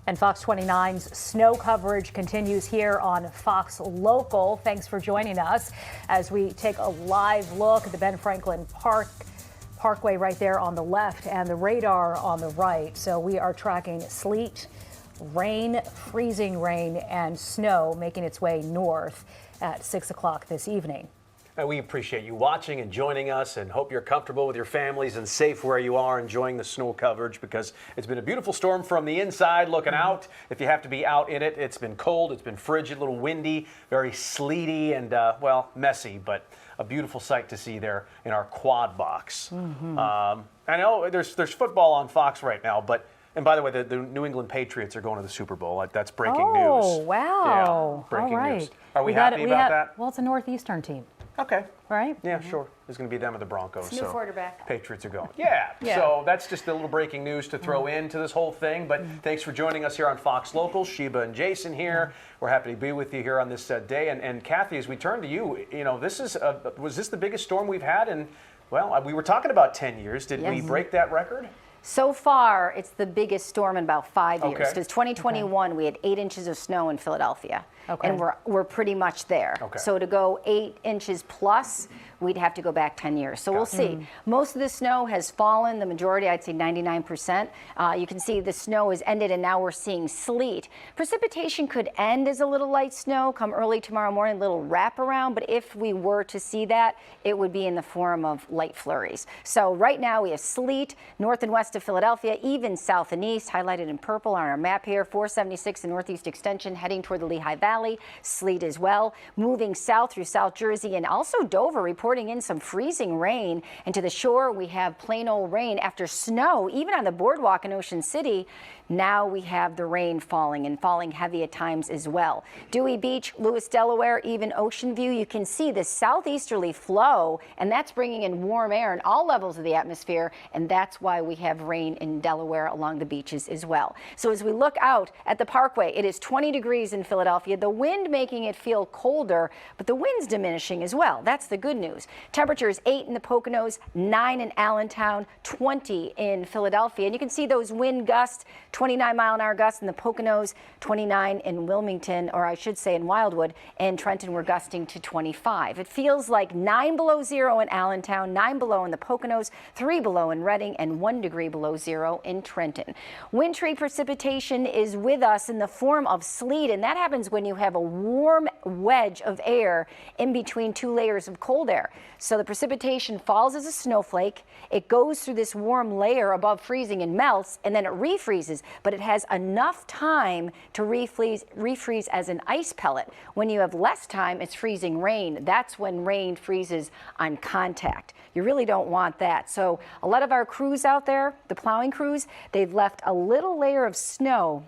And Fox 29's snow coverage continues here on Fox Local. Thanks for joining us as we take a live look at the Ben Franklin Parkway right there on the left and the radar on the right. So we are tracking sleet, rain, freezing rain, and snow making its way north at 6 o'clock this evening. And we appreciate you watching and joining us, and hope you're comfortable with your families and safe where you are enjoying the snow coverage, because it's been a beautiful storm from the inside looking out. If you have to be out in it, it's been cold, it's been frigid, a little windy, very sleety, and well, messy, but a beautiful sight to see there in our quad box. I know there's football on Fox right now, but and by the way, the New England Patriots are going to the Super Bowl. That's breaking news. Oh, wow. Yeah, breaking All right. news. Are we happy about that? Well, it's a Northeastern team. Okay. Right? Yeah, sure. It's going to be them or the Broncos. New quarterback. Patriots are going. Yeah. So that's just a little breaking news to throw into this whole thing. But thanks for joining us here on Fox Local. Sheba and Jason here. We're happy to be with you here on this day. And Kathy, as we turn to you, you know, this is was this the biggest storm we've had in, well, we were talking about 10 years. Did we break that record? So far, it's the biggest storm in about 5 years, Okay. because 2021 we had 8 inches of snow in Philadelphia, Okay. and we're pretty much there. Okay. So to go 8 inches plus, we'd have to go back 10 years. So we'll see. Most of the snow has fallen. The majority, I'd say 99%. You can see the snow is ended, and now we're seeing sleet. Precipitation could end as a little light snow come early tomorrow morning, a little wraparound. But if we were to see that, it would be in the form of light flurries. So right now we have sleet north and west of Philadelphia, even south and east, highlighted in purple on our map here. 476, the northeast extension, heading toward the Lehigh Valley. Sleet as well. Moving south through South Jersey and also Dover, reporting in some freezing rain. And to the shore, we have plain old rain after snow, even on the boardwalk in Ocean City. Now we have the rain falling, and falling heavy at times as well. Dewey Beach, Lewis, Delaware, even Ocean View. You can see the southeasterly flow, and that's bringing in warm air in all levels of the atmosphere, and that's why we have rain in Delaware along the beaches as well. So as we look out at the Parkway, it is 20 degrees in Philadelphia. The wind making it feel colder, but the wind's diminishing as well. That's the good news. Temperatures 8 in the Poconos, 9 in Allentown, 20 in Philadelphia. And you can see those wind gusts, 29-mile-an-hour gusts in the Poconos, 29 in Wilmington, or I should say in Wildwood, and Trenton we're gusting to 25. It feels like 9 below zero in Allentown, 9 below in the Poconos, 3 below in Reading, and 1 degree below zero in Trenton. Wintry precipitation is with us in the form of sleet, and that happens when you have a warm wedge of air in between 2 layers of cold air. So the precipitation falls as a snowflake, it goes through this warm layer above freezing and melts, and then it refreezes, but it has enough time to refreeze as an ice pellet. When you have less time, it's freezing rain. That's when rain freezes on contact. You really don't want that. So a lot of our crews out there, the plowing crews, they've left a little layer of snow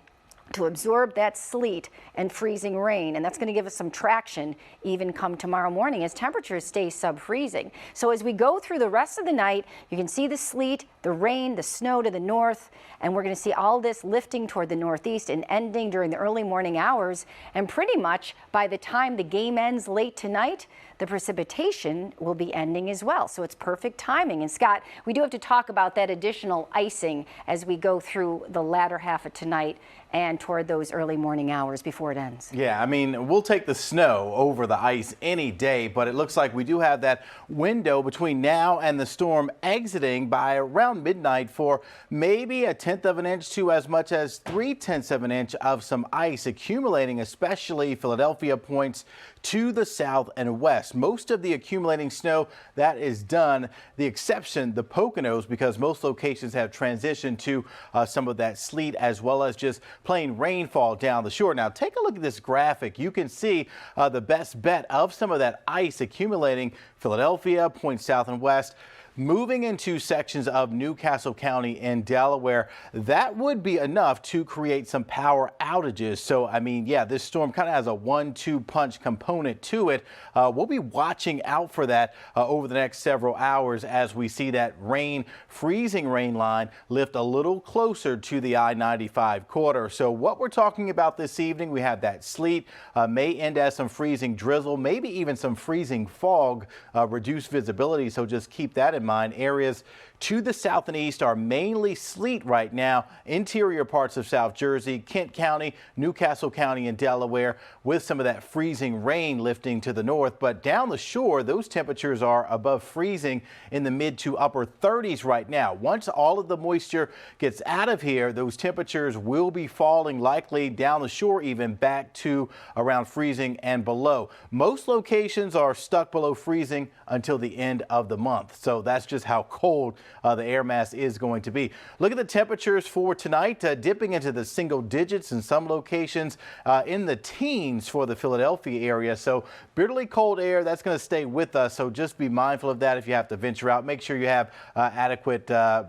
to absorb that sleet and freezing rain, and that's going to give us some traction even come tomorrow morning as temperatures stay sub-freezing. So as we go through the rest of the night, you can see the sleet, the rain, the snow to the north, and we're going to see all this lifting toward the northeast and ending during the early morning hours. And pretty much by the time the game ends late tonight, the precipitation will be ending as well. So it's perfect timing. And Scott, we do have to talk about that additional icing as we go through the latter half of tonight and toward those early morning hours before it ends. Yeah, I mean, we'll take the snow over the ice any day, but it looks like we do have that window between now and the storm exiting by around midnight for maybe 1/10 of an inch to as much as 3/10 of an inch of some ice accumulating, especially Philadelphia points to the south and west. Most of the accumulating snow that is done, the exception the Poconos, because most locations have transitioned to some of that sleet as well as just plain rainfall down the shore. Now take a look at this graphic. You can see the best bet of some of that ice accumulating Philadelphia, points south and west. moving into sections of Newcastle County in Delaware, that would be enough to create some power outages. So, I mean, yeah, this storm kind of has a 1-2 punch component to it. We'll be watching out for that over the next several hours as we see that rain, freezing rain line lift a little closer to the I-95 corridor. So what we're talking about this evening, we have that sleet, may end as some freezing drizzle, maybe even some freezing fog, reduced visibility. So just keep that in mind. Areas To the south and east are mainly sleet right now. Interior parts of South Jersey, Kent County, Newcastle County, and Delaware, with some of that freezing rain lifting to the north. But down the shore, those temperatures are above freezing in the mid to upper 30s right now. Once all of the moisture gets out of here, those temperatures will be falling, likely down the shore, even back to around freezing and below. Most locations are stuck below freezing until the end of the month. So that's just how cold the air mass is going to be. Look at the temperatures for tonight, dipping into the single digits in some locations, in the teens for the Philadelphia area. So bitterly cold air, that's going to stay with us. So just be mindful of that if you have to venture out. Make sure you have adequate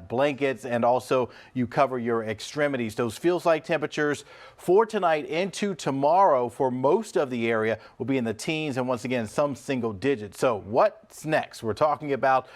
blankets, and also you cover your extremities. Those feels like temperatures for tonight into tomorrow for most of the area will be in the teens, and once again some single digits. So what's next? We're talking about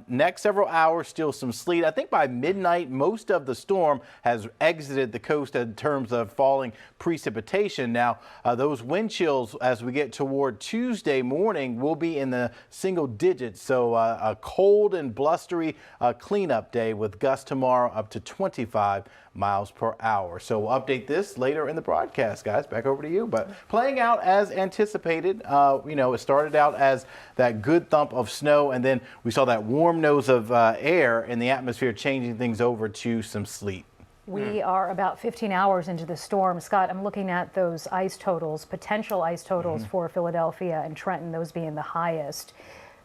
next several hours, still some sleet. I think by midnight most of the storm has exited the coast in terms of falling precipitation. Now those wind chills as we get toward Tuesday morning will be in the single digits. So a cold and blustery cleanup day with gusts tomorrow up to 25 miles per hour. So we'll update this later in the broadcast, guys. Back over to you. But playing out as anticipated. It started out as that good thump of snow, and then we saw that warm nose of air in the atmosphere, changing things over to some sleet. We are about 15 hours into the storm. Scott, I'm looking at those ice totals, potential ice totals for Philadelphia and Trenton, those being the highest.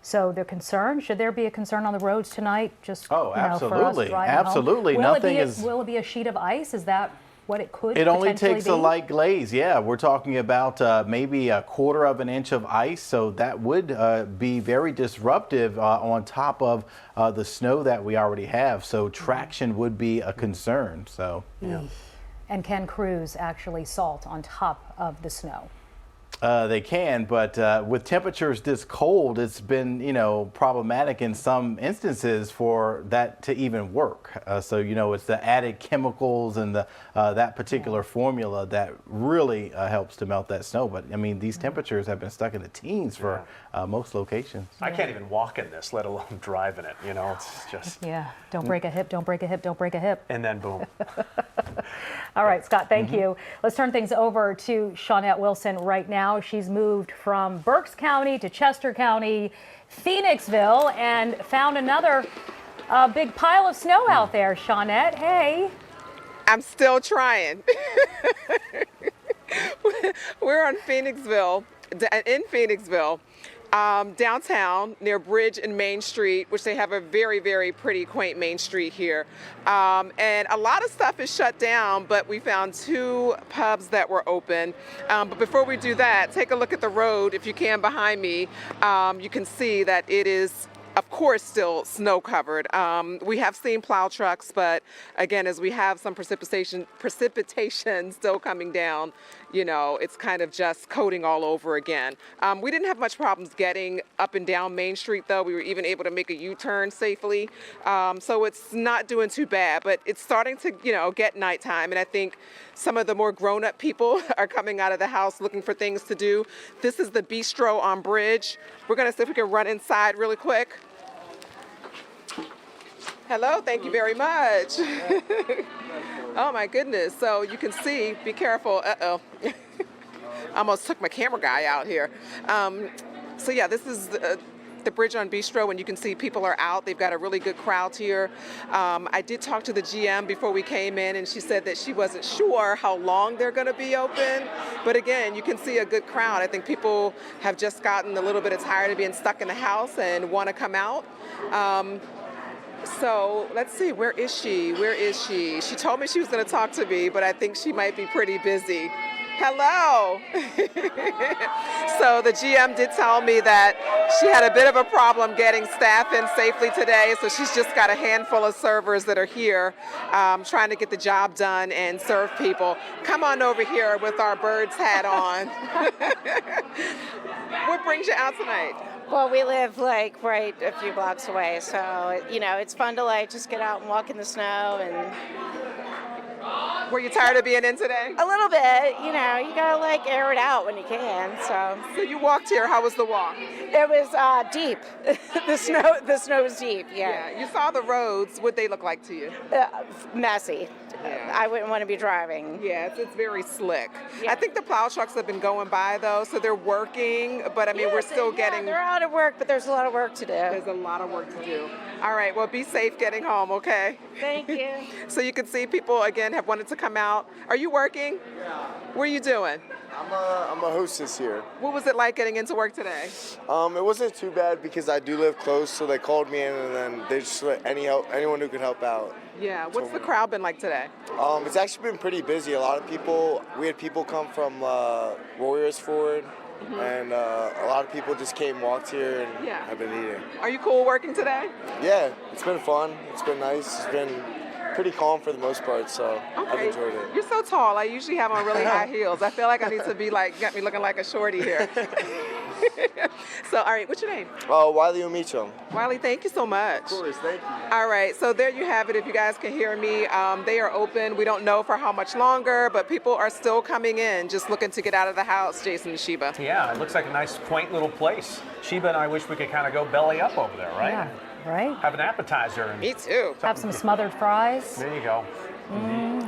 So they're concerned. Should there be a concern on the roads tonight? Just absolutely, for us driving absolutely. Home? Nothing will it be a sheet of ice? Is that what it could? It only takes be? a light glaze. Yeah, we're talking about maybe a quarter of an inch of ice. So that would be very disruptive on top of the snow that we already have. So traction would be a concern. So. Yeah. And can crews actually salt on top of the snow? They can, but with temperatures this cold, it's been, problematic in some instances for that to even work. So, it's the added chemicals and that particular formula that really helps to melt that snow. But, I mean, these temperatures have been stuck in the teens for most locations. I can't even walk in this, let alone drive in it. It's just... Yeah, don't break a hip, don't break a hip, don't break a hip. And then boom. All right, Scott, thank you. Let's turn things over to Shawnette Wilson right now. She's moved from Berks County to Chester County, Phoenixville, and found another big pile of snow out there. Shawnette, hey. I'm still trying. We're on Phoenixville, in Phoenixville. Downtown near Bridge and Main Street, which they have a very, very pretty, quaint Main Street here. And a lot of stuff is shut down, but we found 2 pubs that were open. But before we do that, take a look at the road. If you can, behind me, you can see that it is, of course, still snow covered. We have seen plow trucks, but again, as we have some precipitation still coming down, it's kind of just coating all over again. We didn't have much problems getting up and down Main Street, though. We were even able to make a U-turn safely. So it's not doing too bad, but it's starting to, get nighttime. And I think some of the more grown-up people are coming out of the house looking for things to do. This is the bistro on Bridge. We're going to see if we can run inside really quick. Hello, thank you very much. Oh my goodness, so you can see, be careful, I almost took my camera guy out here. So yeah, this is the Bridge on Bistro, and you can see people are out. They've got a really good crowd here. I did talk to the GM before we came in, and she said that she wasn't sure how long they're gonna be open. But again, you can see a good crowd. I think people have just gotten a little bit tired of being stuck in the house and wanna come out. So let's see, where is she? Where is she? She told me she was going to talk to me, but I think she might be pretty busy. Hello. So the GM did tell me that she had a bit of a problem getting staff in safely today, so she's just got a handful of servers that are here trying to get the job done and serve people. Come on over here with our Birds hat on. What brings you out tonight? Well, we live right a few blocks away, so it's fun to just get out and walk in the snow and Were you tired of being in today? A little bit, you know, you gotta like air it out when you can. So you walked here. How was the walk? It was deep. the snow was deep. Yeah. You saw the roads. What'd they look like to you? Messy. Yeah. I wouldn't want to be driving. Yeah, it's very slick. Yeah. I think the plow trucks have been going by though, so they're working. But I mean, we're still getting. They're out of work, but there's a lot of work to do. There's a lot of work to do. All right. Well, be safe getting home. Okay. Thank you. So you can see people again have wanted to come out. Are you working? Yeah. What are you doing? I'm a hostess here. What was it like getting into work today? It wasn't too bad because I do live close, so they called me in and then they just let anyone who could help out. Yeah. What's the crowd been like today? It's actually been pretty busy. A lot of people. We had people come from Warriors Ford, and a lot of people just walked here, and have been eating. Are you cool working today? Yeah, it's been fun. It's been nice. It's been pretty calm for the most part, so I've enjoyed it. You're so tall. I usually have on really high heels. I feel like I need to be got me looking like a shorty here. So, all right, what's your name? Wiley Omicho. Wiley, thank you so much. Of course, thank you. All right, so there you have it. If you guys can hear me, they are open. We don't know for how much longer, but people are still coming in, just looking to get out of the house, Jason and Sheba. Yeah, it looks like a nice, quaint little place. Sheba and I wish we could kind of go belly up over there, right? Yeah, right? Have an appetizer. And Me too. Have some smothered fries, there you go.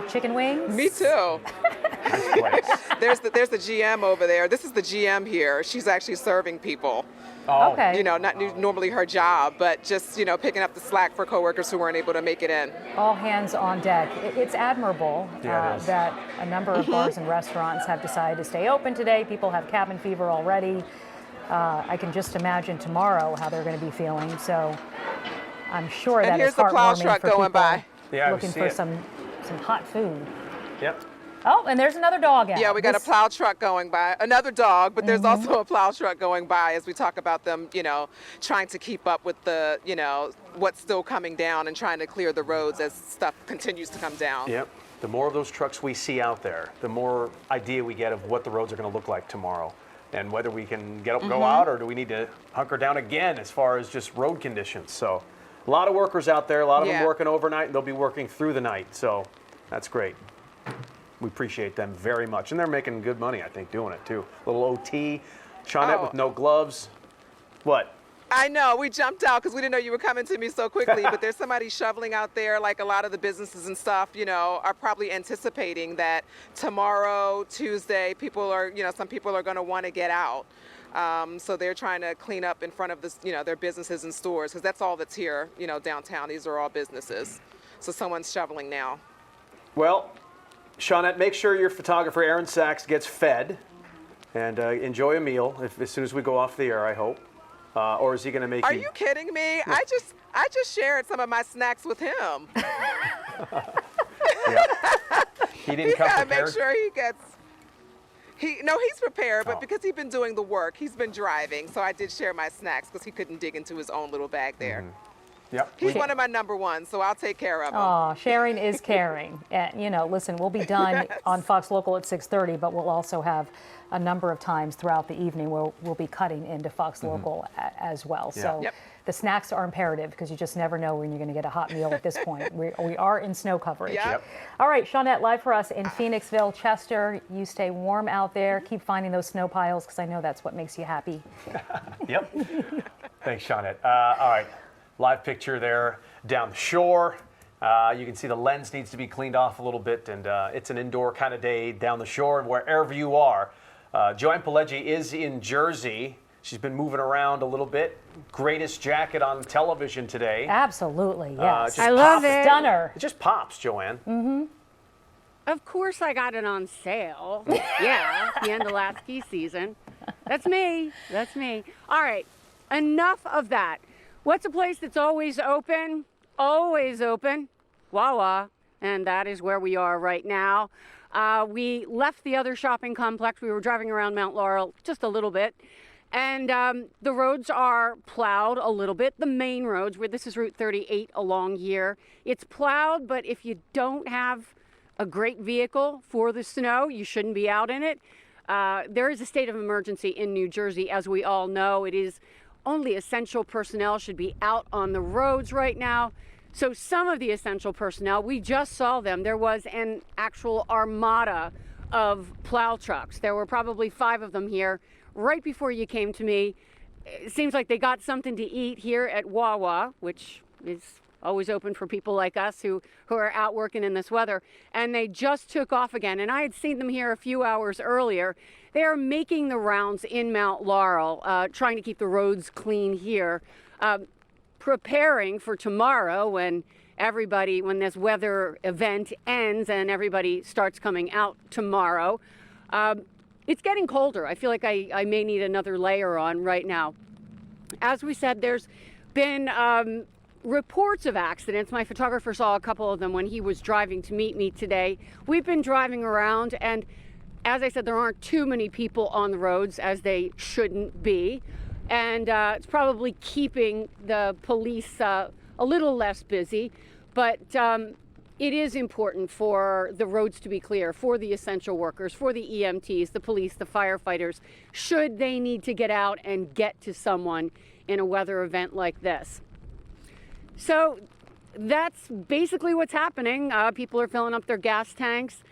chicken wings. Me too. Nice place. There's the GM over there. This is the GM here. She's actually serving people. Oh, Okay. You know, not normally her job, but just, picking up the slack for coworkers who weren't able to make it in. All hands on deck. It's admirable Yeah, it is. that a number of bars and restaurants have decided to stay open today. People have cabin fever already. I can just imagine tomorrow how they're going to be feeling. So I'm sure And that here's is the plow heartwarming truck for going people by. Yeah, I looking see for it. some hot food. Yep. Oh, and there's another dog out. Yeah, we got This- a plow truck going by. Another dog, but there's also a plow truck going by as we talk about them, trying to keep up with the, what's still coming down and trying to clear the roads as stuff continues to come down. Yep. The more of those trucks we see out there, the more idea we get of what the roads are going to look like tomorrow, and whether we can go out or do we need to hunker down again as far as just road conditions. So a lot of workers out there, a lot of them Yeah. working overnight, and they'll be working through the night. So that's great. We appreciate them very much. And they're making good money, I think, doing it too. A little OT. Shawnette with no gloves. What? I know, we jumped out because we didn't know you were coming to me so quickly, but there's somebody shoveling out there, like a lot of the businesses and stuff, are probably anticipating that tomorrow, Tuesday, some people are going to want to get out. So they're trying to clean up in front of this, their businesses and stores, because that's all that's here, downtown. These are all businesses. So someone's shoveling now. Well, Shawnette, make sure your photographer, Aaron Sachs, gets fed and enjoy a meal as soon as we go off the air, I hope. Or is he going to make Are you kidding me? I just shared some of my snacks with him. Yeah. He didn't come gotta prepared? make sure he gets. He's prepared, but Oh. because he's been doing the work, he's been driving. So I did share my snacks because he couldn't dig into his own little bag there. Yep. He's one of my number ones, so I'll take care of him. Oh, sharing is caring. And, listen, we'll be done on Fox Local at 6:30, but we'll also have a number of times throughout the evening where we'll be cutting into Fox Local as well. So Yep. the snacks are imperative because you just never know when you're going to get a hot meal at this point. We are in snow coverage. Yep. All right, Shawnette, live for us in Phoenixville. Chester, you stay warm out there. Keep finding those snow piles because I know that's what makes you happy. Yep. Thanks, Shawnette. All right. Live picture there down the shore. You can see the lens needs to be cleaned off a little bit, and it's an indoor kind of day down the shore. And wherever you are, Joanne Pileggi is in Jersey. She's been moving around a little bit. Greatest jacket on television today. Absolutely, yes. just I love pops. it. Stunner. It just pops, Joanne. Of course I got it on sale. Yeah, the end of last ski season. That's me. That's me. All right, enough of that. What's a place that's always open? Always open. Wawa. And that is where we are right now. We left the other shopping complex. We were driving around Mount Laurel just a little bit. And the roads are plowed a little bit. The main roads, where this is Route 38 along here, it's plowed, but if you don't have a great vehicle for the snow, you shouldn't be out in it. There is a state of emergency in New Jersey, as we all know. It is only essential personnel should be out on the roads right now. So some of the essential personnel, we just saw them. There was an actual armada of plow trucks. There were probably 5 of them here right before you came to me. It seems like they got something to eat here at Wawa, which is always open for people like us who are out working in this weather. And they just took off again. And I had seen them here a few hours earlier. They are making the rounds in Mount Laurel, trying to keep the roads clean here. Preparing for tomorrow when this weather event ends and everybody starts coming out tomorrow. It's getting colder. I feel like I may need another layer on right now. As we said, there's been reports of accidents. My photographer saw a couple of them when he was driving to meet me today. We've been driving around, and as I said, there aren't too many people on the roads, as they shouldn't be. And it's probably keeping the police a little less busy, but it is important for the roads to be clear, for the essential workers, for the EMTs, the police, the firefighters, should they need to get out and get to someone in a weather event like this. So that's basically what's happening. People are filling up their gas tanks.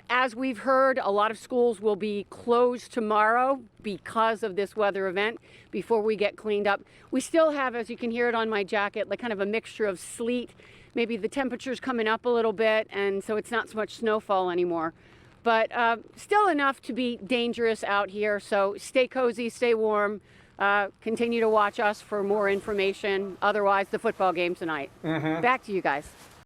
As we've heard, a lot of schools will be closed tomorrow because of this weather event before we get cleaned up. We still have, as you can hear it on my jacket, like kind of a mixture of sleet. Maybe the temperature's coming up a little bit, and so it's not so much snowfall anymore. But still enough to be dangerous out here. So stay cozy, stay warm. Continue to watch us for more information. Otherwise, the football game tonight. Back to you guys.